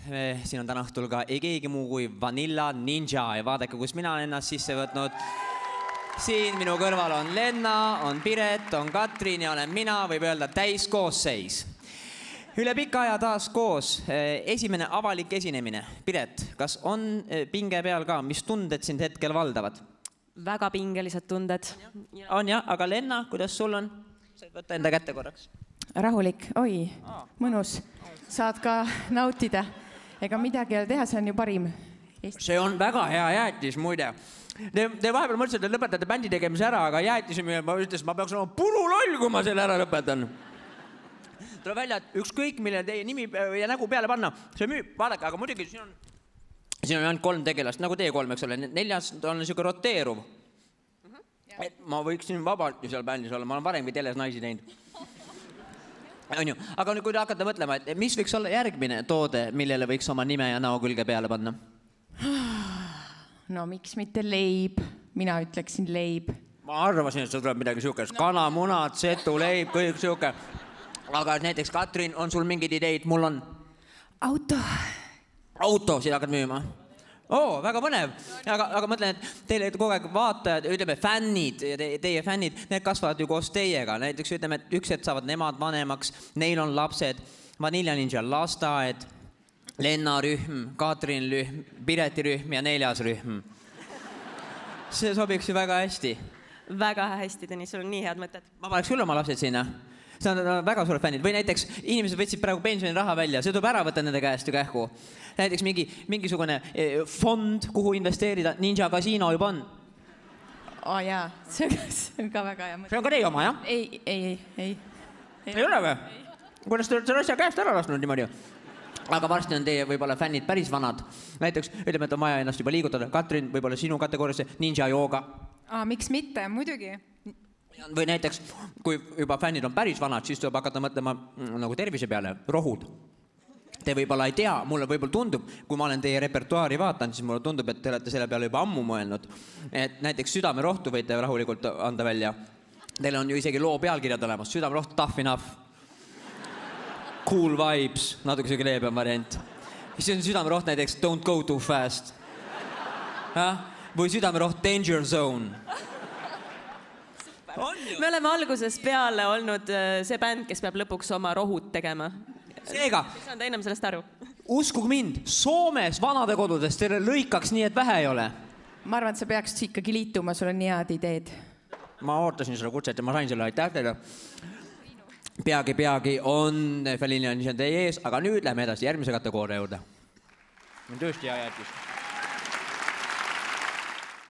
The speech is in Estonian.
Siin on täna õhtul ka ei keegi muu kui Vanilla Ninja ja vaadake, kus mina olen ennast sisse võtnud. Siin minu kõrval on Lenna, on Piret, on Katrin ja olen mina, võib öelda täiskoosseis. Üle pika aja taas koos. Esimene avalik esinemine. Piret, kas on pinge peal ka? Mis tunded sind hetkel valdavad? Väga pingelised tunded. On jah, aga Lenna, kuidas sul on? Said võtta enda kätte korraks? Rahulik, oi, mõnus. Saad ka nautida. Ega midagi ei ole teha, see on ju parim. See on väga hea jäätis, muide. Te vahepeal mõtlesid, et lõpetate bändi tegemise ära, aga jäätis ma ütles, et ma peaks olema pululoll, kui ma selle ära lõpetan. Tuleb välja, et ükskõik, mille teie nimi ja nägu peale panna, see müüb. Vaadake, aga muidugi siin on ainult 3 tegelast, nagu teie 3, eks ole. 4 on niisugune roteeruv. Et ma võiksin vabalt ju seal bändis olla, ma olen varemgi teles naisi teinud. Aga kui te hakkate mõtlema, et mis võiks olla järgmine toode, millele võiks oma nime ja näo külge peale panna? No miks mitte leib? Mina ütleksin leib. Ma arvasin, et see tuleb midagi siukest. Kana, munad, setu, leib, kõik siuke. Aga näiteks Katrin, on sul mingid ideid? Mul on Auto. Auto, siin hakkad müüma. Oo, väga põnev. Aga mõtlen, et teile kogu aeg vaatajad, ütleme fännid, teie fännid, need kasvavad ju koos teiega. Näiteks ütleme, et üks hetk saavad nemad vanemaks, neil on lapsed, Vanilla Ninja lasteaed, Lenna rühm, Katrin rühm, Pireti rühm ja 4. rühm. See sobiks ju väga hästi. Väga hästi, Tõnis, sul on nii head mõtted. Ma paneks küll oma lapsed sinna. See on väga suured fännid. Või näiteks inimesed võtsid praegu pensioni raha välja, see tuleb ära võtta nende käest ju kähku. Näiteks mingisugune fond, kuhu investeerida, Ninja Casino juba on. Jaa, see on ka väga hea mõte. See on ka teie oma, jah? Ei. Ei ole või? Kuidas te olete selle asja käest ära lasknud niimoodi? Aga varsti on teie võib-olla fännid päris vanad. Näiteks, ütleme, et on vaja ennast juba liigutada. Katrin, võib-olla sinu kategooriasse Ninja jooga. Miks mitte? Muidugi. Või näiteks, kui juba fännid on päris vanad, siis tuleb hakata mõtlema nagu tervise peale, rohud. Te võib-olla ei tea, mulle võib-olla tundub, kui ma olen teie repertuaari vaatanud, siis mulle tundub, et te olete selle peale juba ammu mõelnud. Et näiteks südamerohtu võite rahulikult anda välja. Teil on ju isegi loo pealkirjad olemas. Südameroht, tough enough. Cool vibes, natuke see leebem variant. Siis on südameroht näiteks don't go too fast. Või südameroht danger zone. Me oleme algusest peale olnud see bänd, kes peab lõpuks oma rohud tegema. Seega, saan ta enam sellest aru. Uskuge mind, Soomes vanadekodudest teile lõikaks nii, et vähe ei ole. Ma arvan, et sa peaks ikkagi liituma, sul on nii head ideed. Ma ootasin seda kutset ja ma sain selle, aitäh teile. Peagi on Vanilla Ninja teie ees, aga nüüd lähme edasi järgmise kategooria juurde. On tõesti hea jäätis.